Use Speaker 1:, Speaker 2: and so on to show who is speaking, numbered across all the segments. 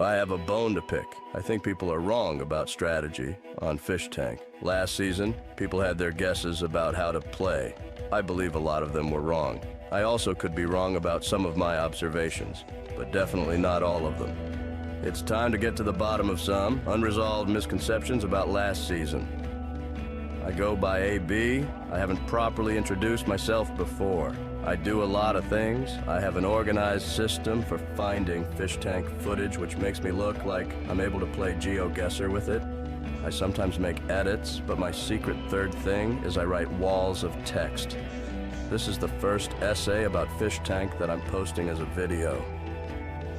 Speaker 1: I have a bone to pick. I think people are wrong about strategy on Fishtank. Last season, people had their guesses about how to play. I believe a lot of them were wrong. I also could be wrong about some of my observations, but definitely not all of them. It's time to get to the bottom of some unresolved misconceptions about last season. I go by AB. I haven't properly introduced myself before. I do a lot of things. I have an organized system for finding Fishtank footage, which makes me look like I'm able to play GeoGuessr with it. I sometimes make edits, but my secret third thing is I write walls of text. This is the first essay about Fishtank that I'm posting as a video.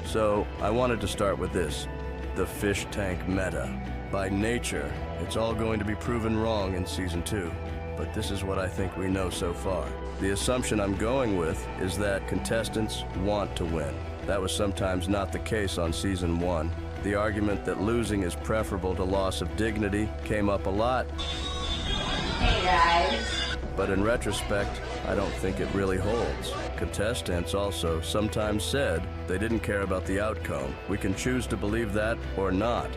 Speaker 1: So I wanted to start with this, the Fishtank Meta. By nature, it's all going to be proven wrong in Season 2, but this is what I think we know so far. The assumption I'm going with is that contestants want to win. That was sometimes not the case on Season 1. The argument that losing is preferable to loss of dignity came up a lot.
Speaker 2: Hey guys.
Speaker 1: But in retrospect, I don't think it really holds. Contestants also sometimes said they didn't care about the outcome. We can choose to believe that or not.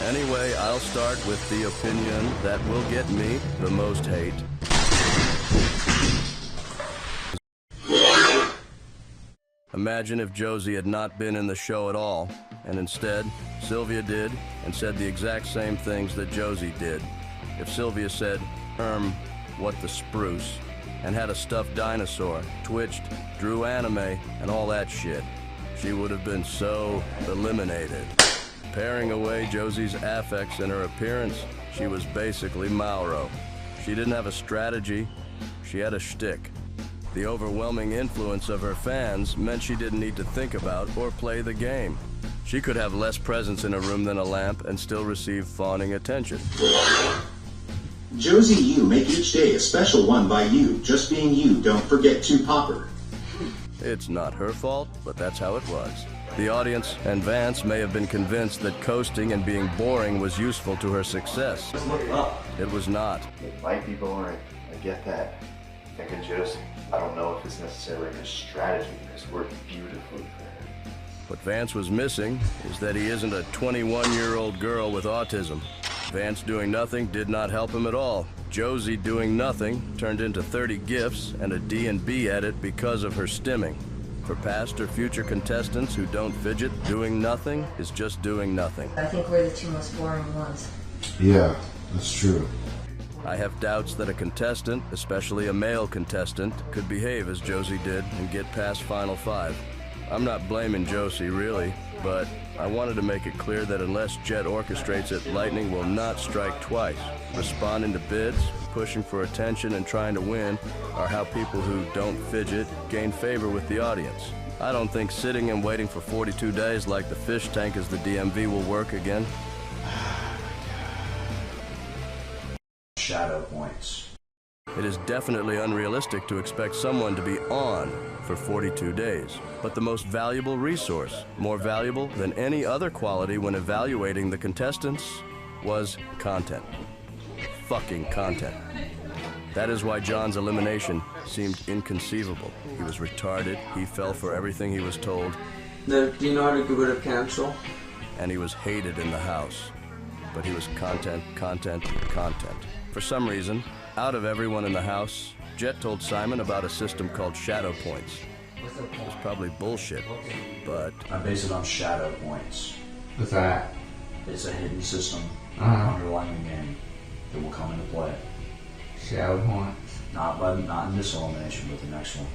Speaker 1: Anyway, I'll start with the opinion that will get me the most hate. Imagine if Josie had not been in the show at all, and instead, Sylvia did and said the exact same things that Josie did. If Sylvia said, what the spruce, and had a stuffed dinosaur, twitched, drew anime, and all that shit, she would have been so eliminated. Paring away Josie's affects and her appearance, she was basically Mauro. She didn't have a strategy, she had a shtick. The overwhelming influence of her fans meant she didn't need to think about or play the game. She could have less presence in a room than a lamp and still receive fawning attention.
Speaker 3: Josie, you make each day a special one by you. Just being you, don't forget to popper.
Speaker 1: It's not her fault, but that's how it was. The audience and Vance may have been convinced that coasting and being boring was useful to her success. It was not.
Speaker 4: It might be boring, I get that. Think of Josie. I don't know if it's necessarily a strategy because it worked beautifully for her.
Speaker 1: What Vance was missing is that he isn't a 21-year-old girl with autism. Vance doing nothing did not help him at all. Josie doing nothing turned into 30 gifts and a D&B edit because of her stimming. For past or future contestants who don't fidget, doing nothing is just doing nothing.
Speaker 2: I think we're the two most boring ones.
Speaker 5: Yeah, that's true.
Speaker 1: I have doubts that a contestant, especially a male contestant, could behave as Josie did and get past Final 5. I'm not blaming Josie, really, but I wanted to make it clear that unless Jet orchestrates it, lightning will not strike twice. Responding to bids, pushing for attention, and trying to win are how people who don't fidget gain favor with the audience. I don't think sitting and waiting for 42 days like the Fishtank as the DMV will work again.
Speaker 4: Shadow points.
Speaker 1: It is definitely unrealistic to expect someone to be on for 42 days. But the most valuable resource, more valuable than any other quality when evaluating the contestants, was content. Fucking content. That is why John's elimination seemed inconceivable. He was retarded, he fell for everything he was told.
Speaker 6: Do you know how to get rid of cancel?
Speaker 1: And he was hated in the house. But he was content, content, content. For some reason, out of everyone in the house, Jet told Simon about a system called shadow points. It was probably bullshit, but...
Speaker 4: I base it on shadow points.
Speaker 5: What's that?
Speaker 4: It's a hidden system underlying the game that will come into play.
Speaker 5: Shadow points?
Speaker 4: Not in this elimination, but the next one.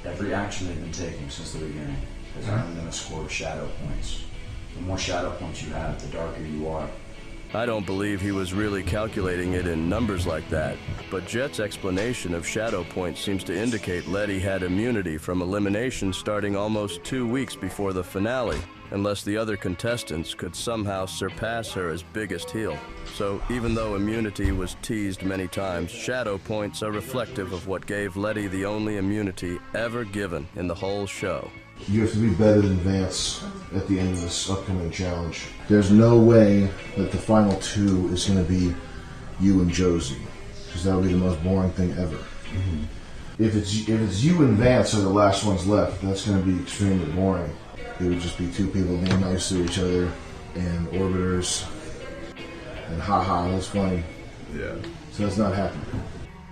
Speaker 4: Every action they've been taking since the beginning has earned them a score of shadow points. The more shadow points you have, the darker you are.
Speaker 1: I don't believe he was really calculating it in numbers like that, but Jet's explanation of shadow points seems to indicate Letty had immunity from elimination starting almost 2 weeks before the finale, unless the other contestants could somehow surpass her as biggest heel. So even though immunity was teased many times, shadow points are reflective of what gave Letty the only immunity ever given in the whole show.
Speaker 5: You have to be better than Vance at the end of this upcoming challenge. There's no way that the final 2 is going to be you and Josie, because that would be the most boring thing ever. If it's you and Vance are the last ones left, that's going to be extremely boring. It would just be two people being nice to each other and orbiters and haha, that's funny.
Speaker 1: Yeah.
Speaker 5: So that's not happening.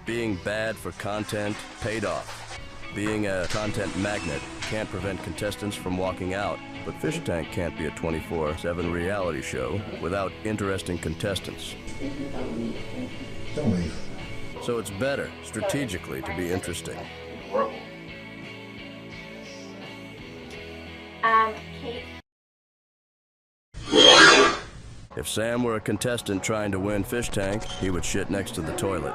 Speaker 1: Being bad for content paid off. Being a content magnet can't prevent contestants from walking out, but Fishtank can't be a 24/7 reality show without interesting contestants.
Speaker 5: Don't leave.
Speaker 1: So it's better, strategically, to be interesting.
Speaker 2: Kate.
Speaker 1: If Sam were a contestant trying to win Fishtank, he would shit next to the toilet.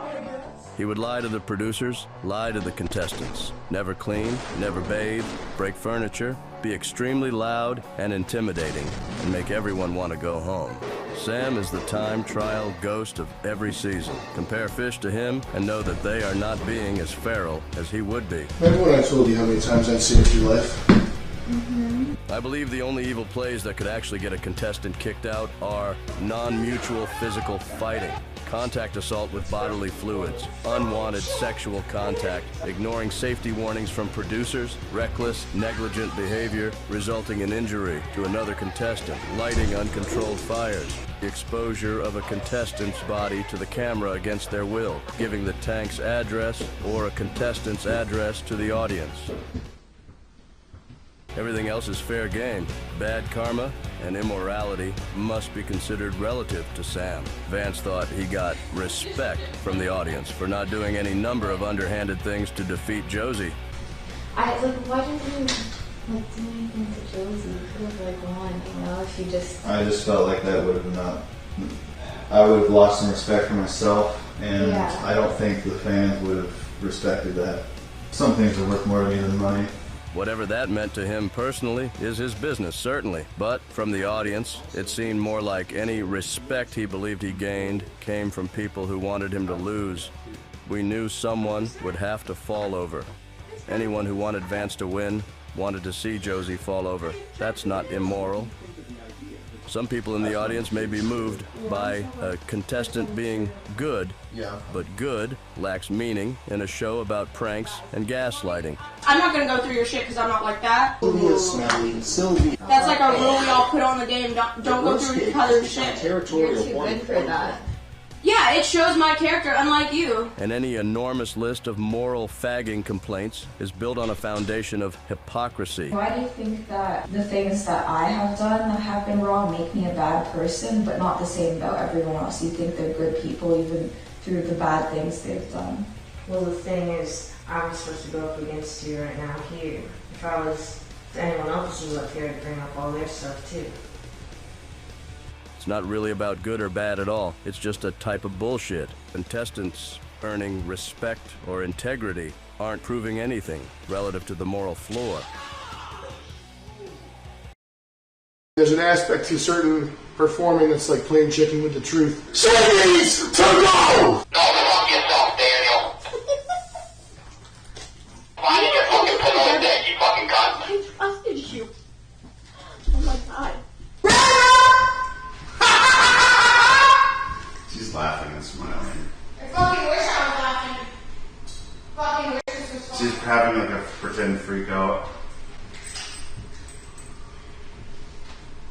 Speaker 1: He would lie to the producers, lie to the contestants, never clean, never bathe, break furniture, be extremely loud and intimidating, and make everyone want to go home. Sam is the time trial ghost of every season. Compare Fish to him and know that they are not being as feral as he would be.
Speaker 5: Remember when I told you how many times I'd saved your life?
Speaker 1: I believe the only evil plays that could actually get a contestant kicked out are non-mutual physical fighting, contact assault with bodily fluids, unwanted sexual contact, ignoring safety warnings from producers, reckless, negligent behavior resulting in injury to another contestant, lighting uncontrolled fires, the exposure of a contestant's body to the camera against their will, giving the tank's address or a contestant's address to the audience. Everything else is fair game. Bad karma and immorality must be considered relative to Sam. Vance thought he got respect from the audience for not doing any number of underhanded things to defeat Josie.
Speaker 2: Why didn't you do anything to Josie? You could have won, if you just.
Speaker 4: I just felt like that would have not. I would have lost some respect for myself, and
Speaker 2: Yeah.
Speaker 4: I don't think the fans would have respected that. Some things are worth more to me than money.
Speaker 1: Whatever that meant to him personally is his business, certainly. But from the audience, it seemed more like any respect he believed he gained came from people who wanted him to lose. We knew someone would have to fall over. Anyone who wanted Vance to win wanted to see Josie fall over. That's not immoral. Some people in the audience may be moved by a contestant being good, but good lacks meaning in a show about pranks and gaslighting.
Speaker 7: I'm not gonna go through your shit because I'm not like that.
Speaker 8: Sylvia, smelly, Sylvia.
Speaker 7: That's like a rule we all put on the game. Don't go through each other's shit.
Speaker 2: You're too good for that.
Speaker 7: Yeah, it shows my character, unlike you.
Speaker 1: And any enormous list of moral fagging complaints is built on a foundation of hypocrisy.
Speaker 2: Why do you think that the things that I have done that have been wrong make me a bad person, but not the same about everyone else? You think they're good people even through the bad things they've done?
Speaker 9: Well, the thing is, I'm supposed to go up against you right now here. If I was, if anyone else was up here, I'd bring up all their stuff too.
Speaker 1: It's not really about good or bad at all. It's just a type of bullshit. Contestants earning respect or integrity aren't proving anything relative to the moral floor.
Speaker 10: There's an aspect to certain performing that's like playing chicken with the truth.
Speaker 8: Seconds to go!
Speaker 11: Go fuck yourself, Daniel. Why did you fucking put on that, you fucking cunt?
Speaker 7: I trusted you. Oh my god.
Speaker 4: She's laughing and smiling.
Speaker 7: I fucking wish I was laughing. Fucking wish this was fun.
Speaker 4: She's having like a pretend freak out.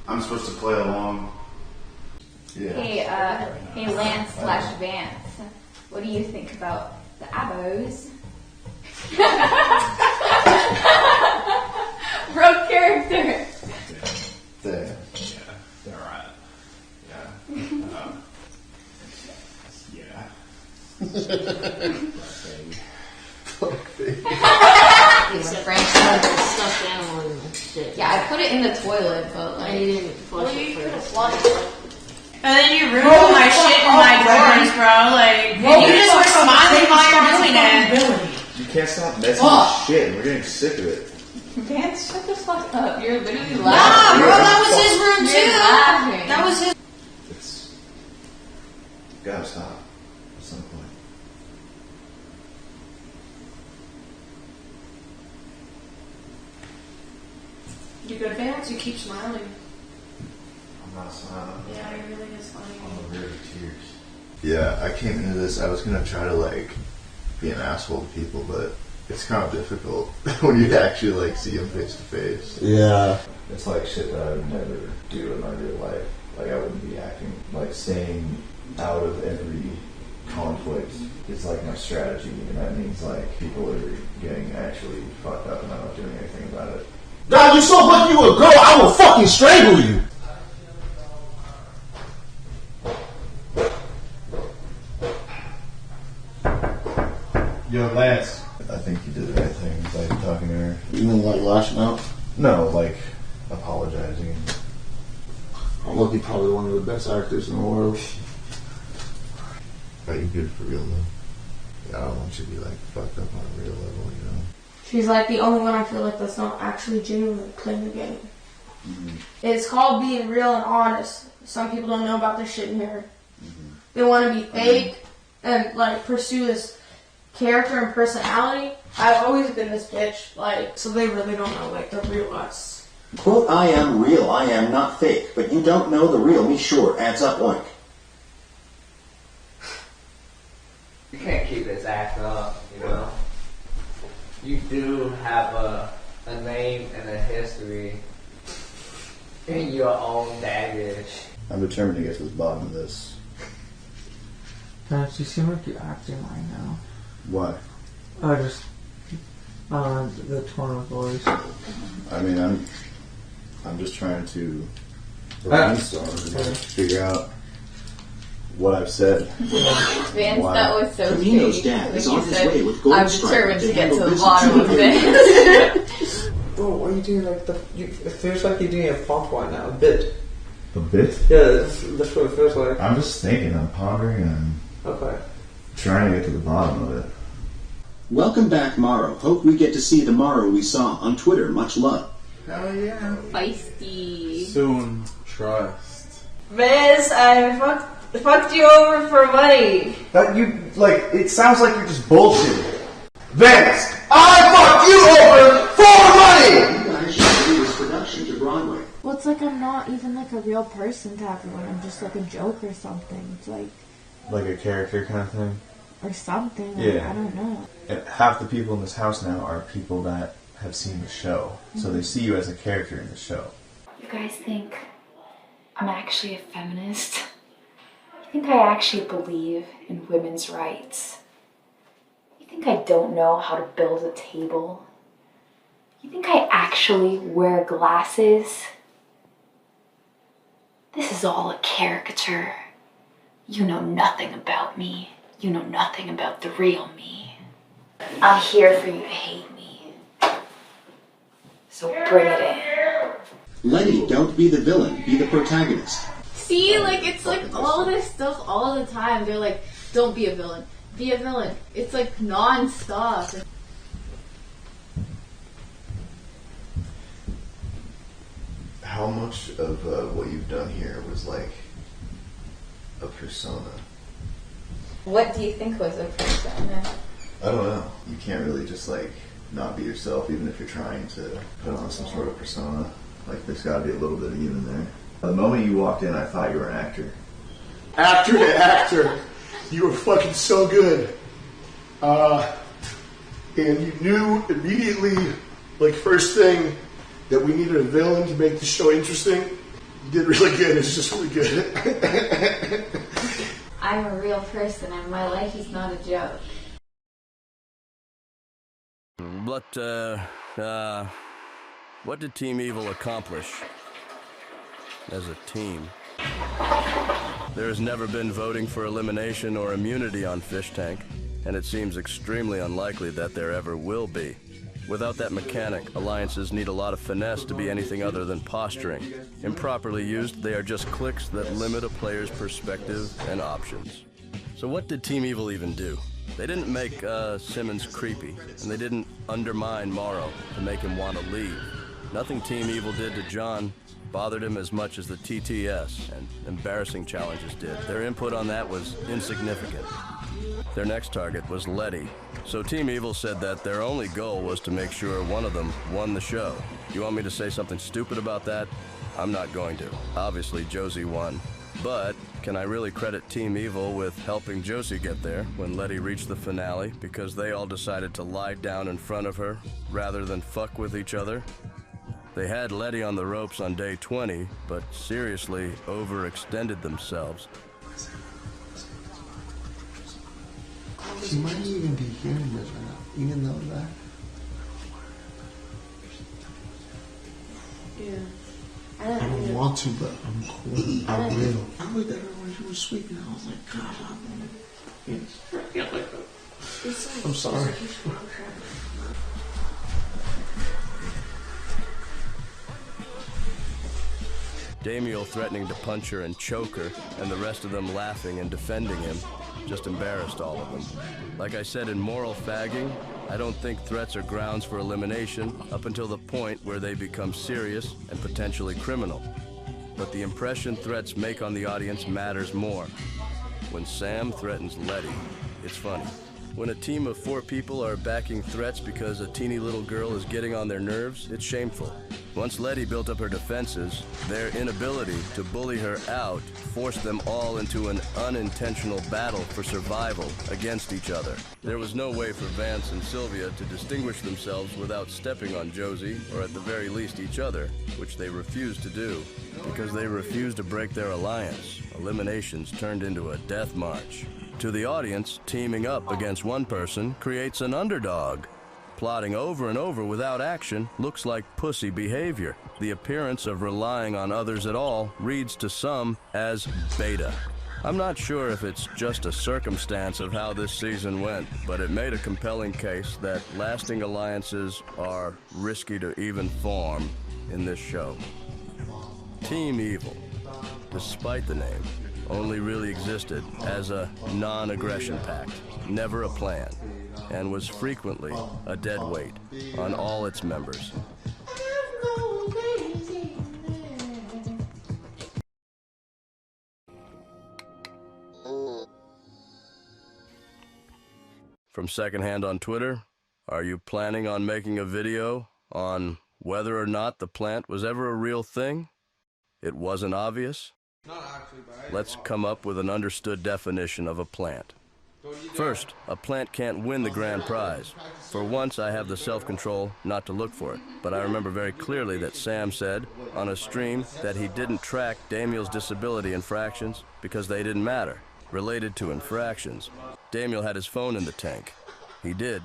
Speaker 4: I'm supposed to play along. Yeah.
Speaker 2: Hey Lance/Vance, what do you think about the abos? Broke character.
Speaker 4: There.
Speaker 12: Yeah, they're right. Yeah. Yeah.
Speaker 9: Stuffed animal in the shit.
Speaker 2: Yeah, I put it in the toilet, but
Speaker 9: I didn't flush it first.
Speaker 7: And then you ruined my shit in my drawers, bro. Like, you just were smiling while you're doing it.
Speaker 4: You can't stop messing with shit. We're getting sick of it.
Speaker 2: Vance, shut the fuck up. You're literally
Speaker 7: Nah,
Speaker 2: laughing.
Speaker 7: bro, that was his room
Speaker 2: You're
Speaker 7: too.
Speaker 2: laughing.
Speaker 7: That was his.
Speaker 4: It's gotta stop at some point.
Speaker 7: You good, Vance? You keep smiling.
Speaker 4: I'm not smiling.
Speaker 7: Yeah, it really is funny.
Speaker 4: On the verge of tears. Yeah, I came into this, I was gonna try to like be an asshole to people, but It's kind of difficult when you actually like see him face to face.
Speaker 5: Yeah.
Speaker 4: It's like shit that I would never do in my real life. Like I wouldn't be acting. Like staying out of every conflict is like my strategy, and that means like people are getting actually fucked up and I'm not doing anything about it.
Speaker 8: God, you're so lucky you a girl, I will fucking strangle you!
Speaker 4: Yo, Lance. I think you did the right thing by talking to her.
Speaker 5: You mean like lashing out?
Speaker 4: No, like apologizing.
Speaker 5: I'm lucky, probably one of the best actors in the world.
Speaker 4: Are you good for real though? Yeah, I don't want you to be like fucked up on a real level, you know?
Speaker 13: She's like the only one I feel like that's not actually genuinely playing the game.
Speaker 4: Mm-hmm.
Speaker 13: It's called being real and honest. Some people don't know about this shit in here.
Speaker 4: Mm-hmm.
Speaker 13: They want to be fake and like pursue this character and personality. I've always been this bitch, like, so they really don't know like the real us.
Speaker 3: Quote, I am real, I am not fake, but you don't know the real me, sure, adds up like.
Speaker 6: You can't keep this act up, you know? You do have a name and a history in your own baggage.
Speaker 4: I'm determined to get to the bottom of this.
Speaker 6: Guys, you seem like you're acting right now.
Speaker 4: Why?
Speaker 6: The tone of voice.
Speaker 4: I mean, I'm just trying to brainstorm and figure out what I've said.
Speaker 7: Vance, that was so
Speaker 3: Camino's
Speaker 7: sweet.
Speaker 3: dad is
Speaker 7: When
Speaker 3: on
Speaker 7: you
Speaker 3: his
Speaker 7: said,
Speaker 3: way with gold
Speaker 7: I'm
Speaker 3: stripe
Speaker 7: determined
Speaker 3: to
Speaker 7: to get
Speaker 3: handle
Speaker 7: to the
Speaker 3: business
Speaker 7: bottom of
Speaker 3: to
Speaker 7: this.
Speaker 6: Bro, why are you doing like it feels like you're doing a pop right now, a bit.
Speaker 4: A bit?
Speaker 6: Yeah, that's what it feels like.
Speaker 4: I'm just thinking, I'm pondering, and
Speaker 6: Okay.
Speaker 4: trying to get to the bottom of it.
Speaker 3: Welcome back, Mauro. Hope we get to see the Mauro we saw on Twitter. Much love.
Speaker 6: Hell yeah.
Speaker 7: Feisty.
Speaker 12: Soon, trust.
Speaker 9: Vance, I fucked you over for money.
Speaker 4: That you, like, it sounds like you're just bullshitting.
Speaker 8: Vance, I fucked you over for money!
Speaker 3: You guys should do this production to Broadway.
Speaker 13: Well, it's like I'm not even like a real person to everyone. I'm just like a joke or something. It's like,
Speaker 4: Like a character kind of thing?
Speaker 13: or something.
Speaker 4: Yeah.
Speaker 13: I don't know.
Speaker 4: And half the people in this house now are people that have seen the show. So they see you as a character in the show.
Speaker 14: You guys think I'm actually a feminist? You think I actually believe in women's rights? You think I don't know how to build a table? You think I actually wear glasses? This is all a caricature. You know nothing about me. You know nothing about the real me. I'm here for you to hate me. So bring it in.
Speaker 3: Letty, don't be the villain. Be the protagonist.
Speaker 7: See, like, it's like all this stuff all the time. They're like, don't be a villain. Be a villain. It's like non-stop.
Speaker 4: How much of what you've done here was like a persona?
Speaker 7: What do you think was a persona?
Speaker 4: I don't know. You can't really just like not be yourself, even if you're trying to put on some sort of persona. Like there's got to be a little bit of you in there. The moment you walked in, I thought you were an actor.
Speaker 10: Actor to actor, you were fucking so good. And you knew immediately, like first thing, that we needed a villain to make the show interesting. You did really good. It's just really good.
Speaker 7: I'm a real person and my life is not a joke.
Speaker 1: But, what did Team Evil accomplish as a team? There has never been voting for elimination or immunity on Fishtank, and it seems extremely unlikely that there ever will be. Without that mechanic, alliances need a lot of finesse to be anything other than posturing. Improperly used, they are just clicks that limit a player's perspective and options. So what did Team Evil even do? They didn't make Simmons creepy, and they didn't undermine Mauro to make him want to leave. Nothing Team Evil did to John bothered him as much as the TTS and embarrassing challenges did. Their input on that was insignificant. Their next target was Letty. So Team Evil said that their only goal was to make sure one of them won the show. You want me to say something stupid about that? I'm not going to. Obviously, Josie won. But can I really credit Team Evil with helping Josie get there when Letty reached the finale because they all decided to lie down in front of her rather than fuck with each other? They had Letty on the ropes on day 20, but seriously overextended themselves.
Speaker 12: She might even be hearing this right now. You know that?
Speaker 13: Yeah.
Speaker 12: I don't want to, but I'm cool. I will. I looked at her when she was sweeping. I was like, God, I want to. Yes. I'm sorry.
Speaker 1: Damiel threatening to punch her and choke her, and the rest of them laughing and defending him, just embarrassed all of them. Like I said in Moral Fagging, I don't think threats are grounds for elimination up until the point where they become serious and potentially criminal. But the impression threats make on the audience matters more. When Sam threatens Letty, it's funny. When a team of 4 people are backing threats because a teeny little girl is getting on their nerves, it's shameful. Once Letty built up her defenses, their inability to bully her out forced them all into an unintentional battle for survival against each other. There was no way for Vance and Sylvia to distinguish themselves without stepping on Josie, or at the very least each other, which they refused to do. Because they refused to break their alliance, eliminations turned into a death march. To the audience, teaming up against one person creates an underdog. Plotting over and over without action looks like pussy behavior. The appearance of relying on others at all reads to some as beta. I'm not sure if it's just a circumstance of how this season went, but it made a compelling case that lasting alliances are risky to even form in this show. Team Evil, despite the name, only really existed as a non-aggression pact, never a plan, and was frequently a dead weight on all its members. From secondhand on Twitter, are you planning on making a video on whether or not the plant was ever a real thing? It wasn't obvious? Let's come up with an understood definition of a plant. First, a plant can't win the grand prize. For once, I have the self-control not to look for it, but I remember very clearly that Sam said on a stream that he didn't track Damiel's disability infractions because they didn't matter. Related to infractions, Damiel had his phone in the tank. He did.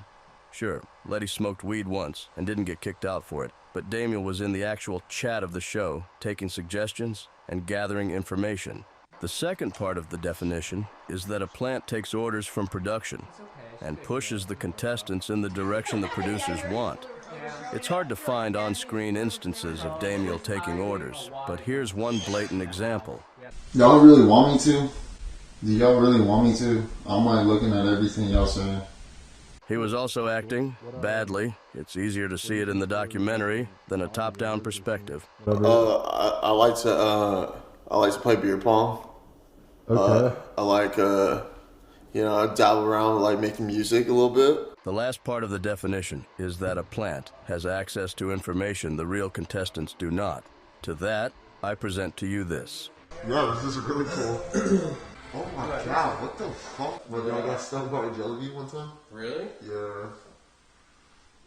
Speaker 1: Sure, Letty smoked weed once and didn't get kicked out for it, but Damiel was in the actual chat of the show, taking suggestions and gathering information. The second part of the definition is that a plant takes orders from production and pushes the contestants in the direction the producers want. It's hard to find on-screen instances of Damiel taking orders, but here's one blatant example.
Speaker 5: Y'all really want me to? Do y'all really want me to? I'm like looking at everything y'all saying.
Speaker 1: He was also acting badly. It's easier to see it in the documentary than a top-down perspective.
Speaker 12: I like to play beer pong.
Speaker 5: Okay.
Speaker 12: I like I dabble around, like making music a little bit.
Speaker 1: The last part of the definition is that a plant has access to information the real contestants do not. To that, I present to you this.
Speaker 12: Yeah, this is really cool. Oh my god, what the fuck? Well, I got stuck about Josie one time. Really? Yeah.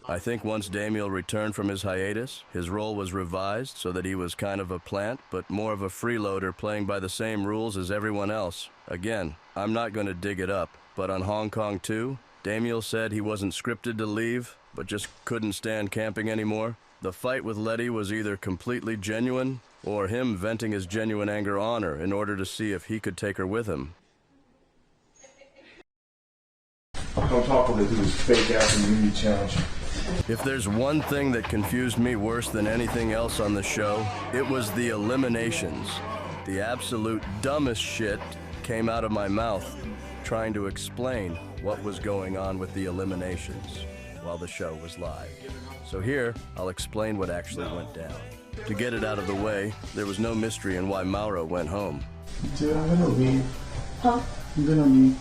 Speaker 1: I think once Damiel returned from his hiatus, his role was revised so that he was kind of a plant, but more of a freeloader playing by the same rules as everyone else. Again, I'm not going to dig it up, but on Hong Kong 2, Damiel said he wasn't scripted to leave, but just couldn't stand camping anymore. The fight with Letty was either completely genuine, or him venting his genuine anger on her in order to see if he could take her with him.
Speaker 10: On top of it, do this fake-ass immunity challenge.
Speaker 1: If there's one thing that confused me worse than anything else on the show, it was the eliminations. The absolute dumbest shit came out of my mouth trying to explain what was going on with the eliminations while the show was live. So here, I'll explain what actually went down. To get it out of the way, there was no mystery in why Mauro went home.
Speaker 12: Dude, I'm gonna leave.
Speaker 13: Huh?
Speaker 12: I'm gonna leave.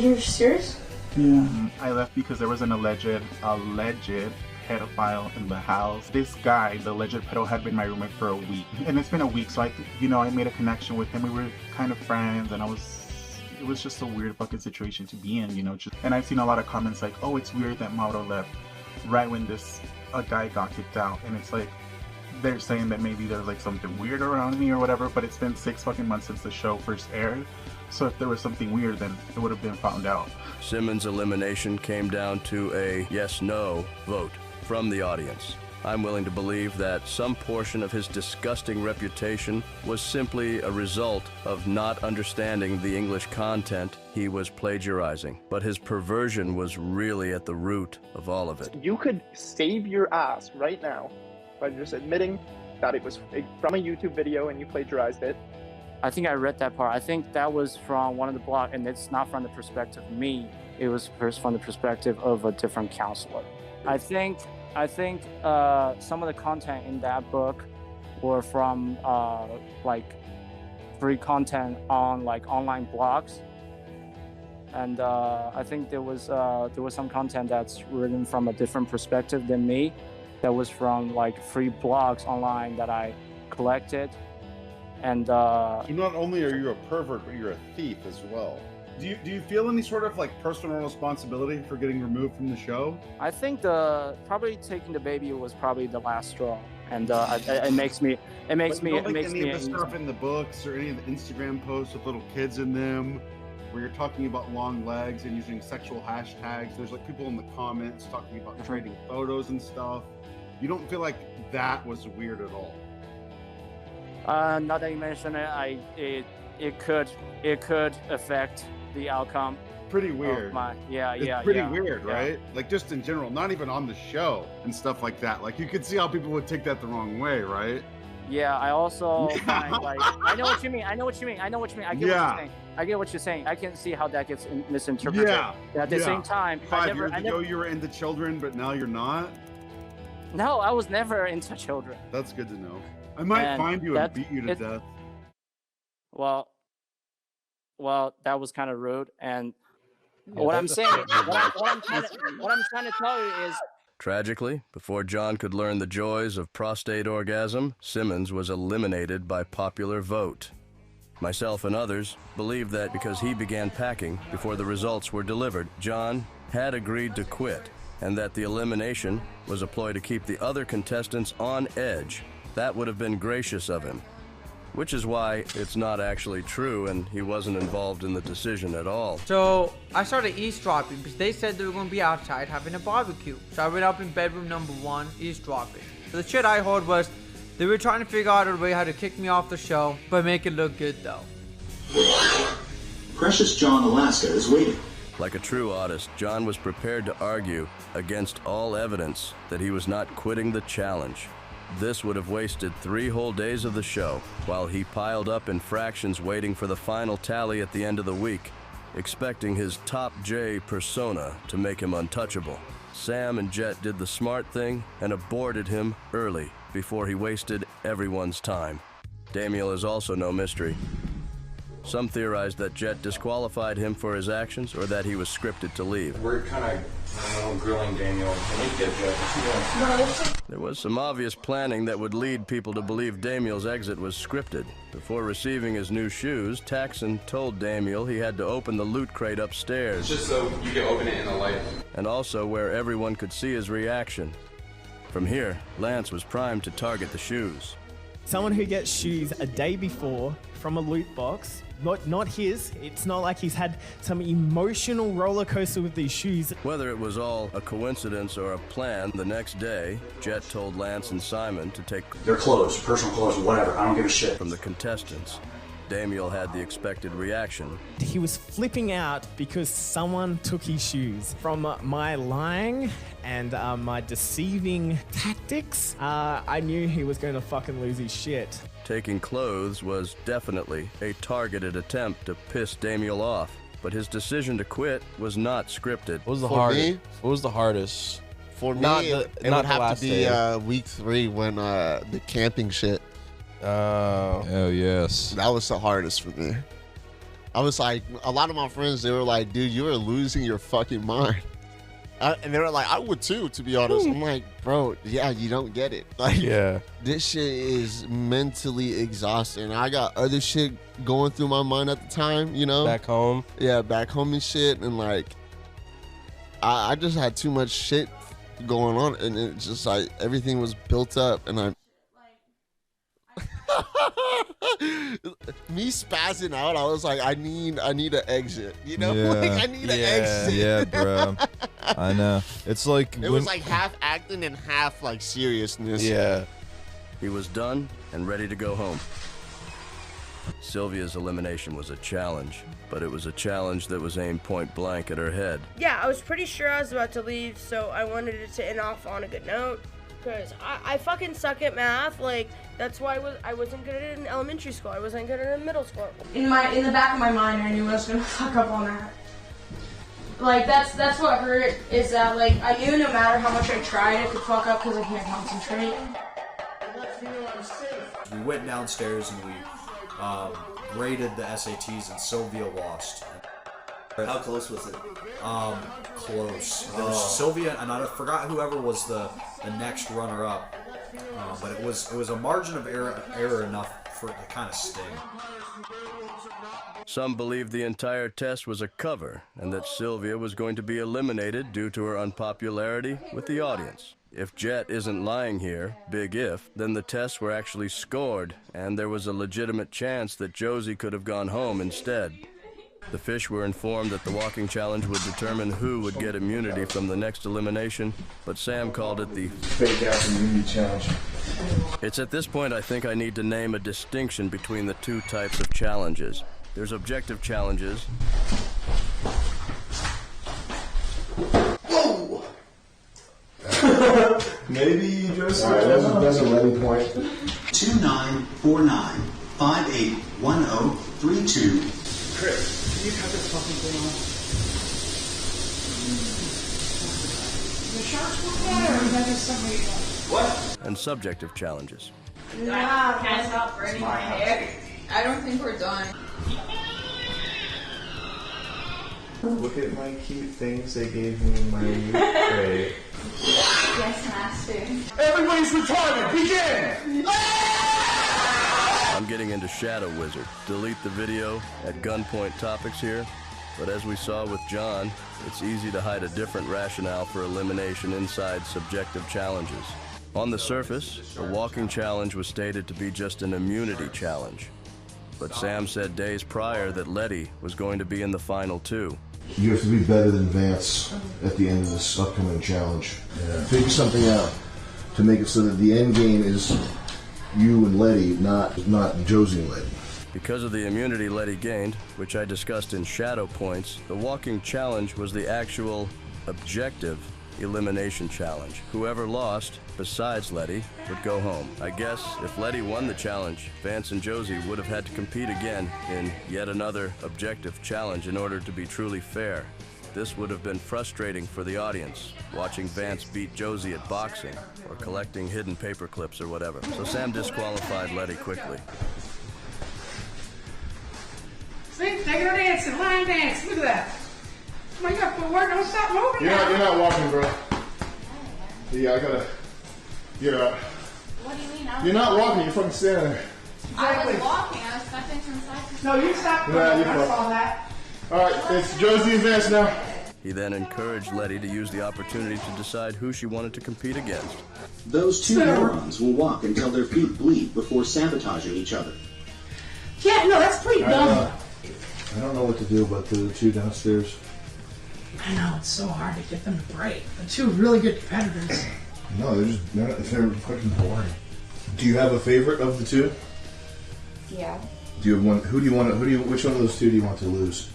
Speaker 13: You're serious?
Speaker 12: Yeah.
Speaker 15: I left because there was an alleged pedophile in the house. This guy, the alleged pedo, had been my roommate for a week. And it's been a week, so I made a connection with him. We were kind of friends, and it was just a weird fucking situation to be in, and I've seen a lot of comments like, oh, it's weird that Mauro left right when a guy got kicked out. And it's like, they're saying that maybe there's like something weird around me or whatever, but it's been 6 fucking months since the show first aired. So if there was something weird, then it would have been found out.
Speaker 1: Simmons' elimination came down to a yes-no vote from the audience. I'm willing to believe that some portion of his disgusting reputation was simply a result of not understanding the English content he was plagiarizing. But his perversion was really at the root of all of it.
Speaker 16: You could save your ass right now by just admitting that it was from a YouTube video and you plagiarized it.
Speaker 17: I think I read that part. I think that was from one of the blogs, and it's not from the perspective of me. It was first from the perspective of a different counselor. I think some of the content in that book were from like free content on like online blogs, and I think there was some content that's written from a different perspective than me, that was from like free blogs online that I collected. And
Speaker 18: so not only are you a pervert, but you're a thief as well. Do you feel any sort of like personal responsibility for getting removed from the show?
Speaker 17: I think probably taking the baby was probably the last straw, and it makes me
Speaker 18: any of the stuff in the books or any of the Instagram posts with little kids in them, where you're talking about long legs and using sexual hashtags. There's like people in the comments talking about trading photos and stuff. You don't feel like that was weird at all?
Speaker 17: Now that you mention it, it could affect the outcome.
Speaker 18: Pretty weird.
Speaker 17: It's
Speaker 18: pretty weird, right? Like just in general, not even on the show and stuff like that. Like you could see how people would take that the wrong way, right?
Speaker 17: Yeah, I also find like I know what you mean. I get what you're saying. I get what you're saying. I can see how that gets misinterpreted.
Speaker 18: Yeah.
Speaker 17: At the same time,
Speaker 18: 5 years ago you were into children, but now you're not.
Speaker 17: No, I was never into children.
Speaker 18: That's good to know. I might find you and beat you to death.
Speaker 17: Well, that was kind of rude. And what I'm saying, what I'm trying to tell you is.
Speaker 1: Tragically, before John could learn the joys of prostate orgasm, Simmons was eliminated by popular vote. Myself and others believe that because he began packing before the results were delivered, John had agreed to quit, and that the elimination was a ploy to keep the other contestants on edge. That would have been gracious of him, which is why it's not actually true and he wasn't involved in the decision at all.
Speaker 19: So I started eavesdropping because they said they were going to be outside having a barbecue. So I went up in bedroom number 1 eavesdropping. So the shit I heard was they were trying to figure out a way how to kick me off the show, but make it look good though.
Speaker 3: Precious John Alaska is waiting.
Speaker 1: Like a true artist, John was prepared to argue against all evidence that he was not quitting the challenge. This would have wasted 3 whole days of the show, while he piled up infractions waiting for the final tally at the end of the week, expecting his top J persona to make him untouchable. Sam and Jet did the smart thing and aborted him early, before he wasted everyone's time. Damiel is also no mystery. Some theorized that Jet disqualified him for his actions or that he was scripted to leave.
Speaker 20: We're kind of grilling Damiel. Can we get Jet?
Speaker 1: There was some obvious planning that would lead people to believe Damiel's exit was scripted. Before receiving his new shoes, Taxon told Damiel he had to open the loot crate upstairs.
Speaker 20: Just so you can open it in the light.
Speaker 1: And also where everyone could see his reaction. From here, Lance was primed to target the shoes.
Speaker 21: Someone who gets shoes a day before from a loot box, not his, it's not like he's had some emotional roller coaster with these shoes.
Speaker 1: Whether it was all a coincidence or a plan, the next day, Jet told Lance and Simon to take
Speaker 22: their clothes, personal clothes, whatever, I don't give a shit.
Speaker 1: From the contestants. Damiel had the expected reaction.
Speaker 21: He was flipping out because someone took his shoes. From my lying and my deceiving tactics, I knew he was going to fucking lose his shit.
Speaker 1: Taking clothes was definitely a targeted attempt to piss Damiel off, but his decision to quit was not scripted.
Speaker 23: What was the hardest? What was the hardest?
Speaker 12: For me, it would have to be week 3 when the camping shit.
Speaker 23: Oh yes.
Speaker 12: That was the hardest for me. I was like, a lot of my friends, they were like, dude, you were losing your fucking mind. And they were like, I would too, to be honest. I'm like, bro, yeah, you don't get it. Like,
Speaker 23: Yeah.
Speaker 12: this shit is mentally exhausting. I got other shit going through my mind at the time, you know?
Speaker 23: Back home.
Speaker 12: Yeah, back home and shit. And like, I just had too much shit going on. And it's just like, everything was built up. And me spazzing out, I was like, I need an exit, you know? Like, I need an exit.
Speaker 23: Yeah, bro. I know. It's like
Speaker 12: it was like half acting and half like seriousness.
Speaker 23: Yeah.
Speaker 1: He was done and ready to go home. Sylvia's elimination was a challenge, but it was a challenge that was aimed point blank at her head.
Speaker 13: Yeah, I was pretty sure I was about to leave, so I wanted it to end off on a good note. Because I fucking suck at math. Like, that's why I wasn't good at it in elementary school. I wasn't good at it in middle school. In the back of my mind, I knew I was gonna fuck up on that. Like, that's what hurt, is that, like, I knew no matter how much I tried, I could fuck up because I can't concentrate.
Speaker 2: We went downstairs and we graded the SATs, and Sylvia lost.
Speaker 6: How close was it?
Speaker 2: Close. There was Sylvia, and I forgot whoever was the next runner-up, but it was a margin of error enough for it to kind of sting.
Speaker 1: Some believed the entire test was a cover and that Sylvia was going to be eliminated due to her unpopularity with the audience. If Jet isn't lying here, big if, then the tests were actually scored and there was a legitimate chance that Josie could have gone home instead. The fish were informed that the walking challenge would determine who would get immunity from the next elimination, but Sam called it the
Speaker 4: fake out immunity challenge.
Speaker 1: It's at this point I think I need to name a distinction between the two types of challenges. There's objective challenges.
Speaker 10: Whoa!
Speaker 4: Maybe Josie.
Speaker 10: All right, that's a ready point.
Speaker 3: 2949581032.
Speaker 6: Chris, can you cut this fucking thing off?
Speaker 7: The sharks were better. That is something else.
Speaker 6: What?
Speaker 1: And subjective challenges.
Speaker 7: Nah, can I stop burning my hair? I don't think we're done.
Speaker 4: Look at my cute things they gave me in my tray.
Speaker 7: Yes, master.
Speaker 8: Everybody's retarded. Begin!
Speaker 1: I'm getting into Shadow Wizard. Delete the video at gunpoint topics here. But as we saw with John, it's easy to hide a different rationale for elimination inside subjective challenges. On the surface, the walking challenge was stated to be just an immunity challenge. But Sam said days prior that Letty was going to be in the final two.
Speaker 5: You have to be better than Vance at the end of this upcoming challenge. Yeah. Figure something out to make it so that the end game is you and Letty, not Josie and Letty.
Speaker 1: Because of the immunity Letty gained, which I discussed in Shadow Points, the walking challenge was the actual objective elimination challenge. Whoever lost, besides Letty, would go home. I guess if Letty won the challenge, Vance and Josie would have had to compete again in yet another objective challenge in order to be truly fair. This would have been frustrating for the audience, watching Vance beat Josie at boxing or collecting hidden paper clips or whatever. So Sam disqualified Letty quickly.
Speaker 7: See, take her dancing, line dance. Look at that. Oh my God, footwork, don't stop moving.
Speaker 10: You're not walking, bro. Yeah, I gotta. Yeah.
Speaker 7: What do you mean?
Speaker 10: You're not walking. You're fucking standing there.
Speaker 7: I was walking. I was stepping from side to side.
Speaker 10: No, you stopped. Nah, you
Speaker 7: I saw that.
Speaker 10: All right, it's Josie and Vance now.
Speaker 1: He then encouraged Letty to use the opportunity to decide who she wanted to compete against.
Speaker 3: Those two morons will walk until their feet bleed before sabotaging each other.
Speaker 7: Yeah, no, that's pretty dumb.
Speaker 5: I don't know what to do about the two downstairs.
Speaker 7: I know, it's so hard to get them to break. They're two really good competitors.
Speaker 5: No, they're fucking boring. Do you have a favorite of the two?
Speaker 14: Yeah.
Speaker 5: Do you have one? Which one of those two do you want to lose?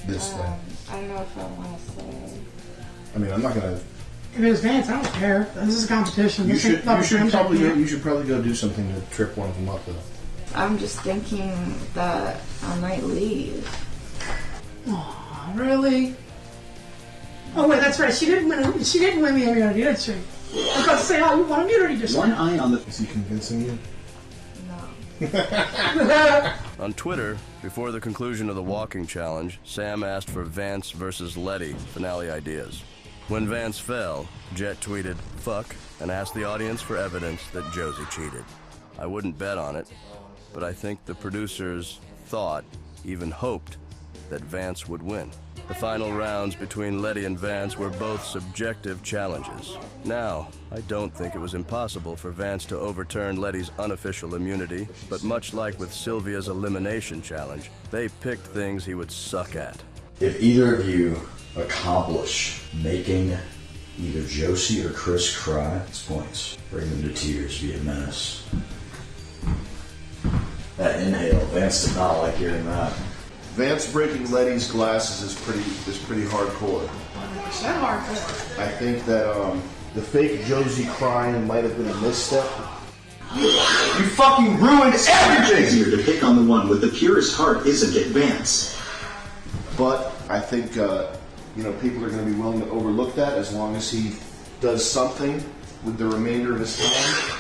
Speaker 5: This thing.
Speaker 14: I don't know if I want to say.
Speaker 5: I mean, I'm not gonna.
Speaker 7: If it was Vance, I don't care. This is a competition.
Speaker 5: You should probably go do something to trip one of them up, though.
Speaker 14: I'm just thinking that I might leave.
Speaker 7: Oh, really? Oh wait, that's right. She didn't win. She didn't win the immunity, did she? I was about to say, oh, you won immunity just
Speaker 3: One eye on the.
Speaker 5: Is he convincing you?
Speaker 14: No.
Speaker 1: On Twitter, before the conclusion of the walking challenge, Sam asked for Vance versus Letty finale ideas. When Vance fell, Jet tweeted, "Fuck," and asked the audience for evidence that Josie cheated. I wouldn't bet on it, but I think the producers thought, even hoped, that Vance would win. The final rounds between Letty and Vance were both subjective challenges. Now, I don't think it was impossible for Vance to overturn Letty's unofficial immunity, but much like with Sylvia's elimination challenge, they picked things he would suck at.
Speaker 22: If either of you accomplish making either Josie or Chris cry, it's points. Bring them to tears, be a menace. That inhale, Vance did not like hearing that.
Speaker 5: Vance breaking Letty's glasses is pretty hardcore.
Speaker 7: 100% hardcore.
Speaker 5: I think that the fake Josie crying might have been a misstep.
Speaker 22: You fucking ruined everything!
Speaker 3: It's easier to pick on the one with the purest heart, isn't it, Vance?
Speaker 5: But I think people are going to be willing to overlook that as long as he does something with the remainder of his time.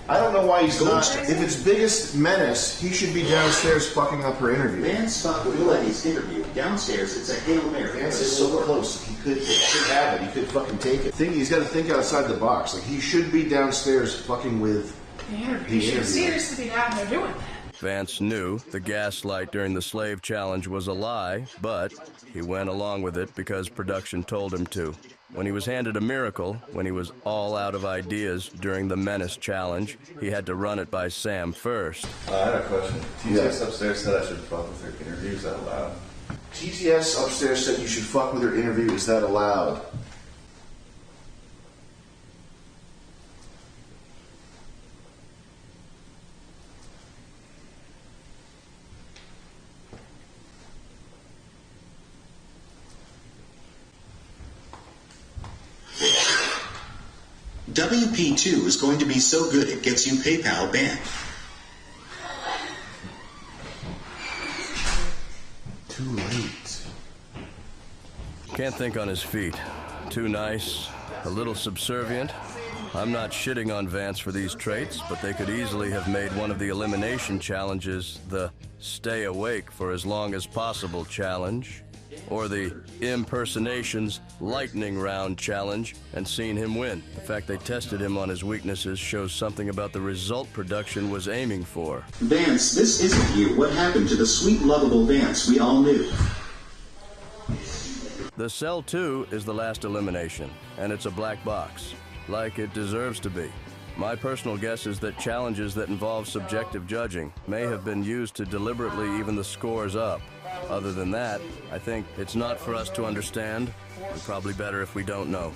Speaker 5: I don't know why he's not. If it's biggest menace, he should be downstairs fucking up her interview.
Speaker 3: Vance fucked with Letty's interview. Downstairs, it's a Hail Mary.
Speaker 5: Vance is so close. He should have it. He could fucking take it. He's got to think outside the box. Like, he should be downstairs fucking with
Speaker 7: the interview. He should seriously be down there doing that.
Speaker 1: Vance knew the gaslight during the slave challenge was a lie, but he went along with it because production told him to. When he was handed a miracle, when he was all out of ideas during the Menace challenge, he had to run it by Sam first.
Speaker 4: I had a question. TTS upstairs said I should fuck with her interview. Is that allowed?
Speaker 5: TTS upstairs said you should fuck with her interview. Is that allowed?
Speaker 3: WP2 is going to be so good it gets you PayPal banned.
Speaker 5: Too late.
Speaker 1: Can't think on his feet. Too nice, a little subservient. I'm not shitting on Vance for these traits, but they could easily have made one of the elimination challenges the stay awake for as long as possible challenge, or the impersonations lightning round challenge, and seen him win. The fact they tested him on his weaknesses shows something about the result production was aiming for.
Speaker 3: Vance, this isn't you. What happened to the sweet, lovable Vance we all knew?
Speaker 1: The Cell 2 is the last elimination, and it's a black box, like it deserves to be. My personal guess is that challenges that involve subjective judging may have been used to deliberately even the scores up. Other than that, I think it's not for us to understand, and probably better if we don't know.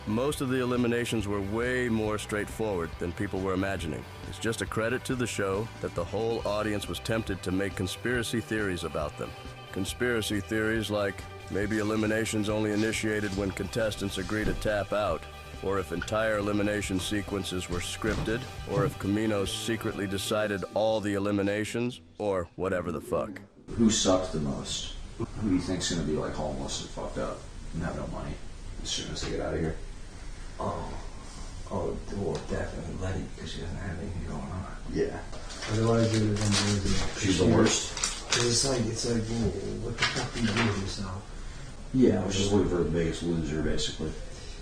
Speaker 1: Most of the eliminations were way more straightforward than people were imagining. It's just a credit to the show that the whole audience was tempted to make conspiracy theories about them. Conspiracy theories like maybe eliminations only initiated when contestants agree to tap out, or if entire elimination sequences were scripted, or if Camino secretly decided all the eliminations, or whatever the fuck.
Speaker 22: Who sucked the most? Who do you think's gonna be like homeless and fucked up and have no money as soon as they get out of here?
Speaker 6: Oh, definitely Letty, because she doesn't have anything going on.
Speaker 22: Yeah.
Speaker 6: Otherwise, it would have been
Speaker 22: She's the worst.
Speaker 6: It's like, whoa, what the fuck do you do with yourself?
Speaker 22: Yeah, I was just looking for the biggest loser, basically.